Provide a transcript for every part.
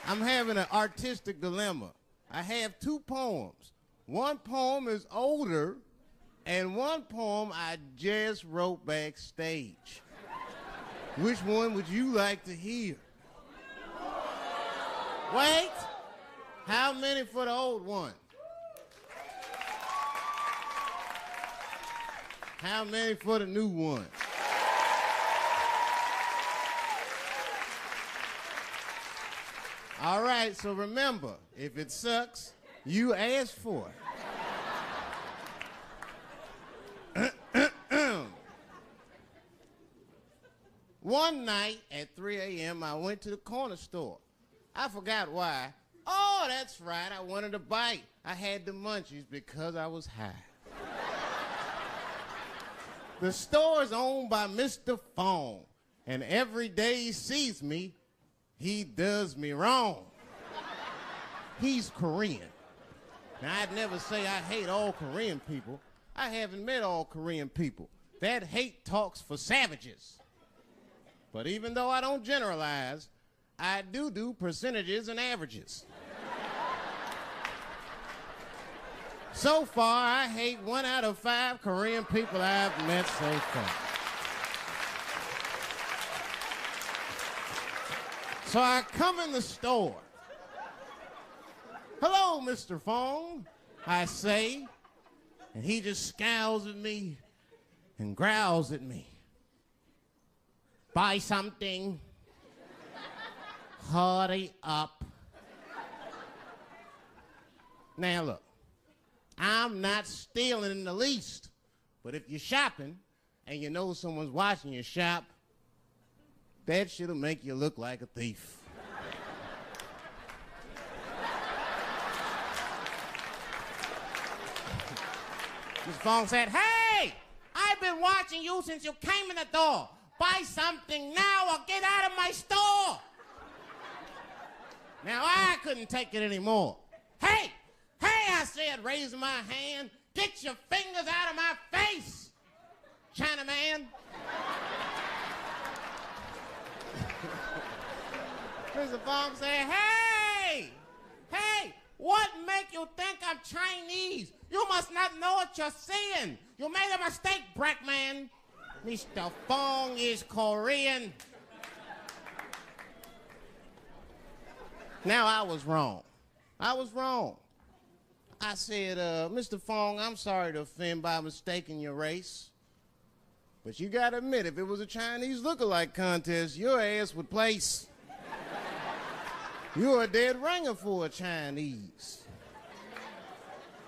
I'm having an artistic dilemma. I have two poems. One poem is older, and one poem I just wrote backstage. Which one would you like to hear? Wait, how many for the old one? How many for the new one? All right, so remember, if it sucks, you ask for it. One night at 3 a.m., I went to the corner store. I forgot why. Oh, that's right, I wanted a bite. I had the munchies because I was high. The store is owned by Mr. Fong, and every day he sees me, he does me wrong. He's Korean. Now, I'd never say I hate all Korean people. I haven't met all Korean people. That hate talks for savages. But even though I don't generalize, I do percentages and averages. So far, I hate 1 out of 5 Korean people I've met so far. So I come in the store. Hello, Mr. Fong, I say, and he just scowls at me and growls at me. Buy something. Hurry up. Now look, I'm not stealing in the least, but if you're shopping and you know someone's watching you shop, that shit'll make you look like a thief. Mr. Fong said, hey, I've been watching you since you came in the door. Buy something now or get out of my store. Now, I couldn't take it anymore. Hey, I said, raising my hand, get your fingers out of my face, Chinaman. Mr. Fong said, hey, what make you think I'm Chinese? You must not know what you're saying. You made a mistake, Brackman. Mr. Fong is Korean. Now, I was wrong. I said, Mr. Fong, I'm sorry to offend by mistaking your race. But you gotta admit, if it was a Chinese look-alike contest, your ass would place. You're a dead ringer for a Chinese.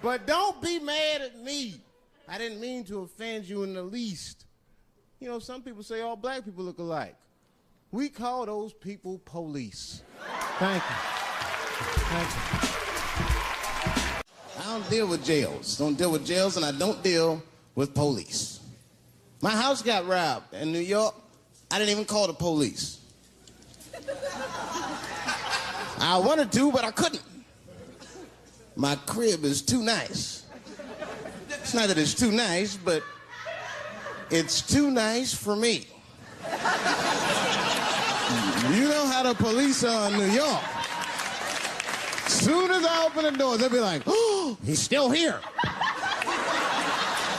But don't be mad at me. I didn't mean to offend you in the least. You know, some people say all black people look alike. We call those people police. Thank you. Thank you. I don't deal with jails. And I don't deal with police. My house got robbed in New York. I didn't even call the police. I wanted to, but I couldn't. My crib is too nice. It's not that it's too nice, but it's too nice for me. You know how the police are in New York. Soon as I open the door, they'll be like, oh, he's still here.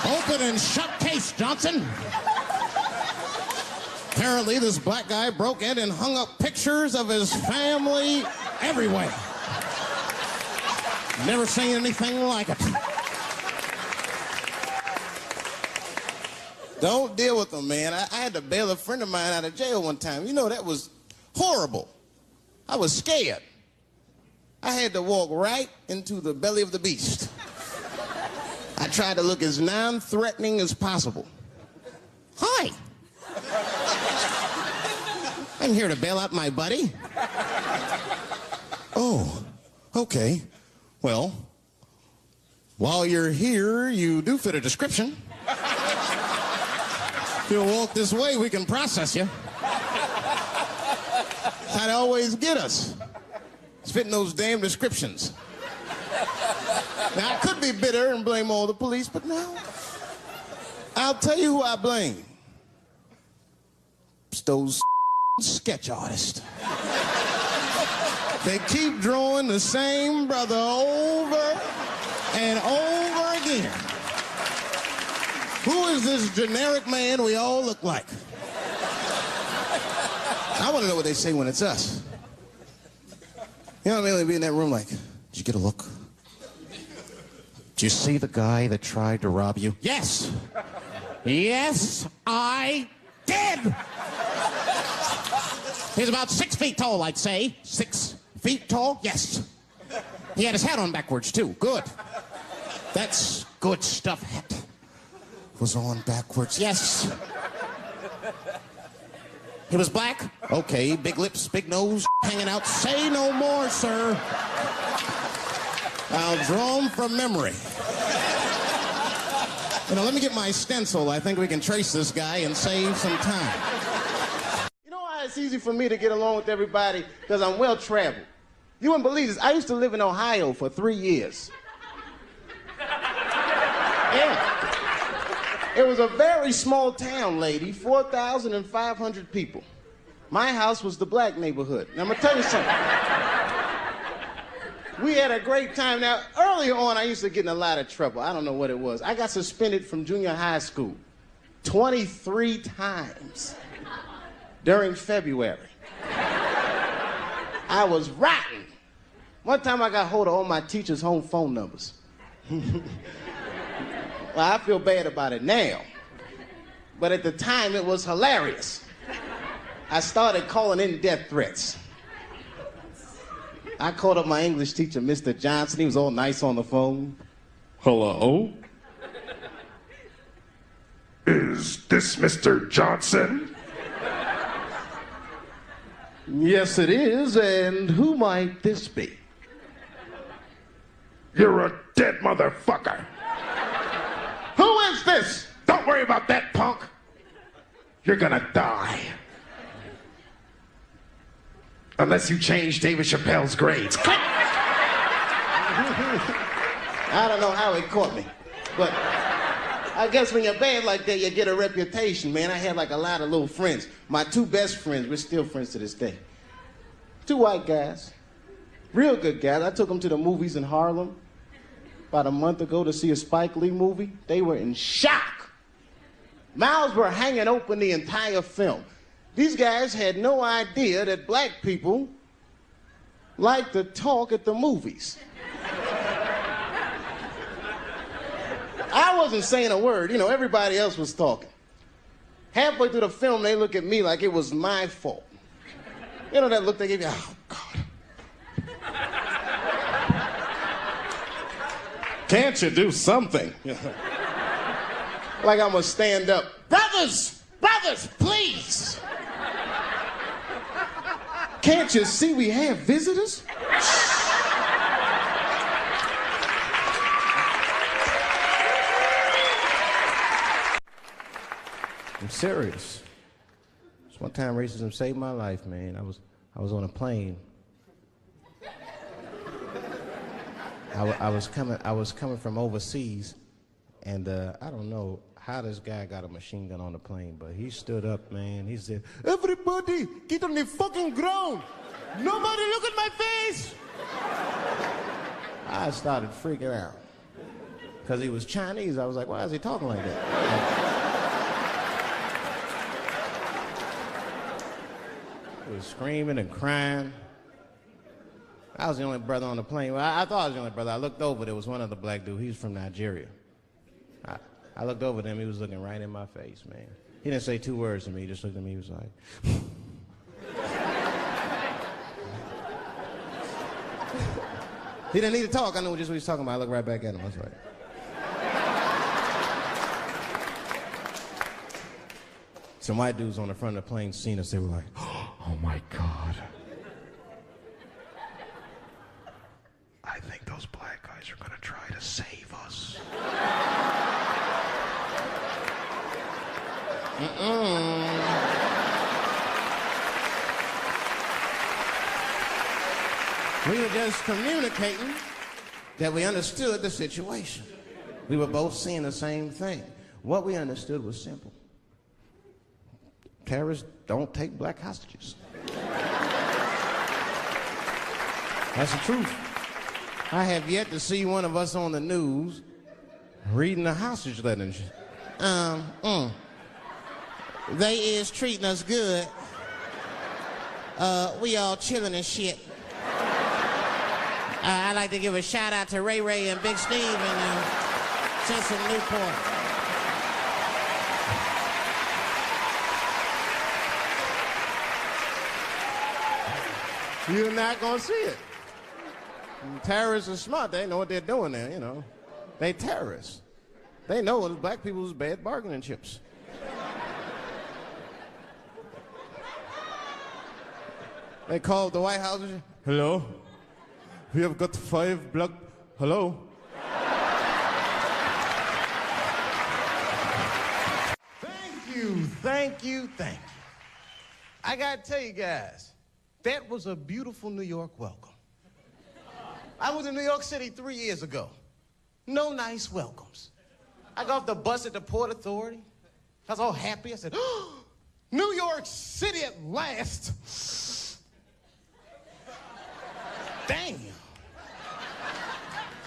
Open and shut case, Johnson. Apparently, this black guy broke in and hung up pictures of his family everywhere. Never seen anything like it. Don't deal with them, man. I had to bail a friend of mine out of jail one time. You know, that was horrible. I was scared. I had to walk right into the belly of the beast. I tried to look as non-threatening as possible. Hi. I'm here to bail out my buddy. Oh, okay. Well, while you're here, you do fit a description. If you'll walk this way, we can process you. That'd always get us. It's fitting those damn descriptions. Now, I could be bitter and blame all the police, but no. I'll tell you who I blame. It's those sketch artists. They keep drawing the same brother over and over again. Who is this generic man we all look like? I want to know what they say when it's us. You know what I mean? They'd be in that room like, did you get a look? Did you see the guy that tried to rob you? Yes. Yes, I did. He's about 6 feet tall, I'd say. 6 feet tall? Yes. He had his hat on backwards, too. Good. That's good stuff. Hat was on backwards. Yes. He was black? Okay. Big lips, big nose, hanging out. Say no more, sir. I'll draw him from memory. You know, let me get my stencil. I think we can trace this guy and save some time. You know why it's easy for me to get along with everybody? Because I'm well-traveled. You wouldn't believe this. I used to live in Ohio for 3 years. Yeah. It was a very small town, lady, 4,500 people. My house was the black neighborhood. Now, I'm going to tell you something. We had a great time. Now, earlier on, I used to get in a lot of trouble. I don't know what it was. I got suspended from junior high school 23 times during February. I was rotten. One time I got hold of all my teachers' home phone numbers. Well, I feel bad about it now. But at the time, it was hilarious. I started calling in death threats. I called up my English teacher, Mr. Johnson. He was all nice on the phone. Hello? Is this Mr. Johnson? Yes, it is. And who might this be? You're a dead motherfucker. Who is this? Don't worry about that, punk. You're gonna die. Unless you change David Chapelle's grades. Click! I don't know how he caught me, but I guess when you're bad like that, you get a reputation, man. I had like a lot of little friends. My 2 best friends, we're still friends to this day. 2 white guys, real good guys. I took them to the movies in Harlem about a month ago to see a Spike Lee movie. They were in shock. Mouths were hanging open the entire film. These guys had no idea that black people like to talk at the movies. I wasn't saying a word. You know, everybody else was talking. Halfway through the film, they look at me like it was my fault. You know that look they give you? Oh, God. Can't you do something? Like I'm gonna stand up. Brothers, please. Can't you see we have visitors? I'm serious. This one time racism saved my life, man. I was on a plane. I was coming from overseas, and I don't know how this guy got a machine gun on the plane, but he stood up, man. He said, "Everybody, get on the fucking ground. Nobody look at my face." I started freaking out. Because he was Chinese, I was like, why is he talking like that? He was screaming and crying. I was the only brother on the plane. Well, I thought I was the only brother. I looked over, there was one other black dude. He was from Nigeria. I looked over at him, he was looking right in my face, man. He didn't say 2 words to me, he just looked at me, he was like... He didn't need to talk, I knew just what he was talking about. I looked right back at him, I was like... Some white dudes on the front of the plane seen us, they were like, oh my God. I think those black guys are gonna try to save us. We were just communicating that we understood the situation. We were both seeing the same thing. What we understood was simple. Terrorists don't take black hostages. That's the truth. I have yet to see one of us on the news reading a hostage letter and shit. They is treating us good. We all chilling and shit. I'd like to give a shout out to Ray Ray and Big Steve and Jensen Newport. You're not gonna see it. Terrorists are smart. They know what they're doing there, you know. They terrorists. They know black people's bad bargaining chips. They called the White House. Hello? We have got 5 black... Hello? Thank you. I gotta tell you guys, that was a beautiful New York welcome. I was in New York City 3 years ago. No nice welcomes. I got off the bus at the Port Authority. I was all happy. I said, oh, New York City at last. Damn.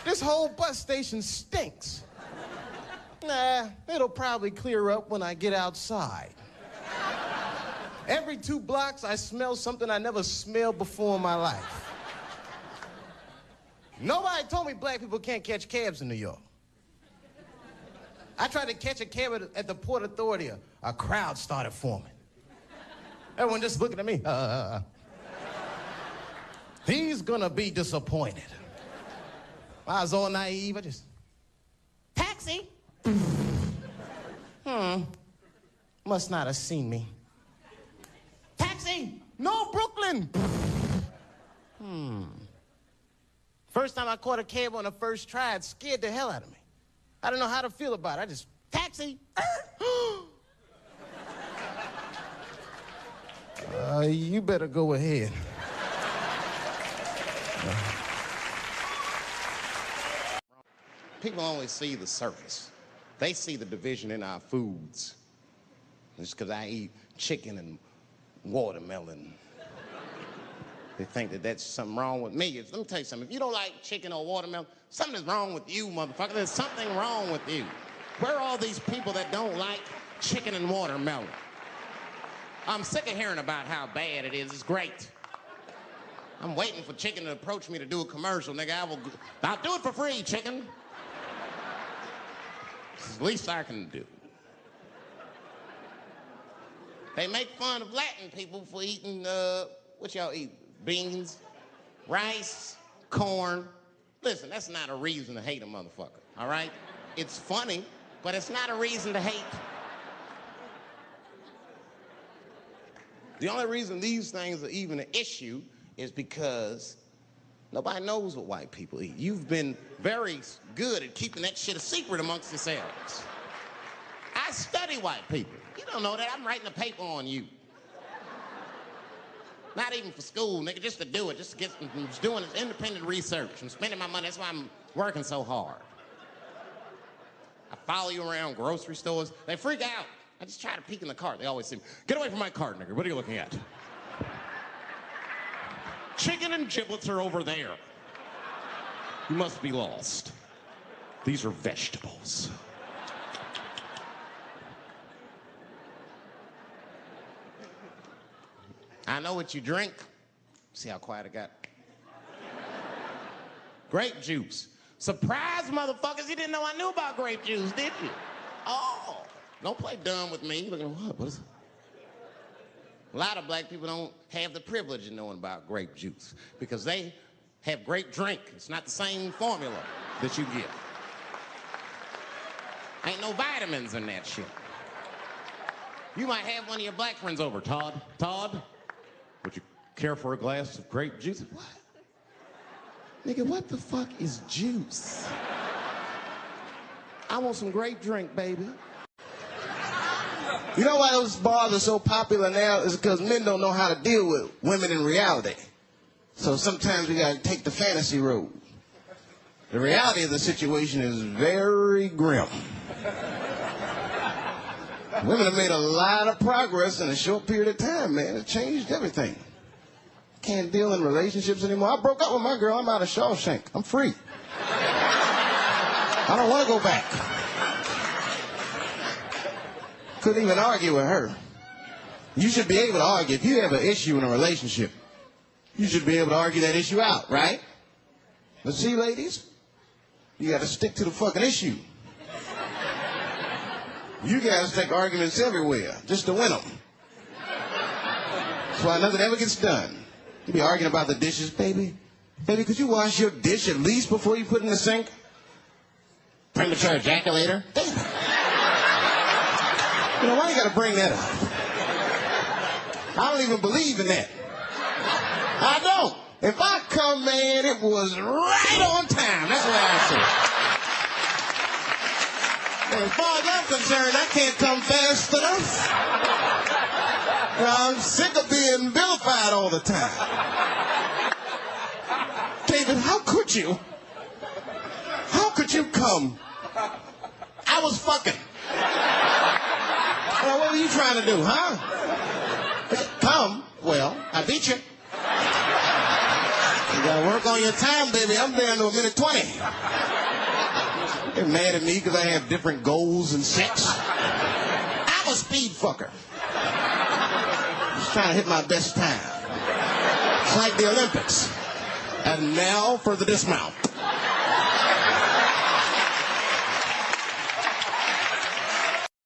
This whole bus station stinks. Nah, it'll probably clear up when I get outside. Every 2 blocks, I smell something I never smelled before in my life. Nobody told me black people can't catch cabs in New York. I tried to catch a cab at the Port Authority. A crowd started forming. Everyone just looking at me. He's gonna be disappointed. I was all naive. I just, taxi. Must not have seen me. Taxi! No, Brooklyn! First time I caught a cab on the first try, it scared the hell out of me. I don't know how to feel about it. I just, taxi! You better go ahead. People only see the surface. They see the division in our foods. Just because I eat chicken and watermelon, they think that that's something wrong with me. Let me tell you something. If you don't like chicken or watermelon, something's wrong with you, motherfucker. There's something wrong with you. Where are all these people that don't like chicken and watermelon? I'm sick of hearing about how bad it is. It's great. I'm waiting for chicken to approach me to do a commercial, nigga. I'll do it for free, chicken. It's the least I can do. They make fun of Latin people for eating, what y'all eat? Beans, rice, corn. Listen, that's not a reason to hate a motherfucker, all right? It's funny, but it's not a reason to hate. The only reason these things are even an issue is because nobody knows what white people eat. You've been very good at keeping that shit a secret amongst yourselves. I study white people. You don't know that. I'm writing a paper on you. Not even for school, nigga, just to do it, just to get, I'm just doing this independent research. I'm spending my money, that's why I'm working so hard. I follow you around grocery stores. They freak out. I just try to peek in the cart. They always say, get away from my cart, nigga. What are you looking at? Chicken and giblets are over there. You must be lost. These are vegetables. I know what you drink. See how quiet I got? Grape juice. Surprise, motherfuckers, you didn't know I knew about grape juice, did you? Oh, don't play dumb with me. Looking at what is it? A lot of black people don't have the privilege of knowing about grape juice because they have grape drink. It's not the same formula that you get. Ain't no vitamins in that shit. You might have one of your black friends over, Todd. Todd, would you care for a glass of grape juice? What? Nigga, what the fuck is juice? I want some grape drink, baby. You know why those bars are so popular now is because men don't know how to deal with women in reality. So sometimes we gotta take the fantasy road. The reality of the situation is very grim. Women have made a lot of progress in a short period of time, man. It changed everything. can't deal in relationships anymore. I broke up with my girl. I'm out of Shawshank. I'm free. I don't want to go back. Couldn't even argue with her. You should be able to argue. If you have an issue in a relationship, you should be able to argue that issue out, right? But see, ladies, you got to stick to the fucking issue. You guys take arguments everywhere just to win them. That's why nothing ever gets done. You be arguing about the dishes, baby. Baby, could you wash your dish at least before you put it in the sink? Premature ejaculator? You know, why you gotta bring that up? I don't even believe in that. I don't. If I come, man, it was right on time. That's what I say. And as far as I'm concerned, I can't come fast enough. I'm sick of being vilified all the time. David, how could you? How could you come? I was fucking. Well, what were you trying to do, huh? Come. Well, I beat you. You gotta work on your time, baby. I'm down to a minute 20. They're mad at me because I have different goals and sex. I'm a speed fucker. Just trying to hit my best time. It's like the Olympics. And now for the dismount.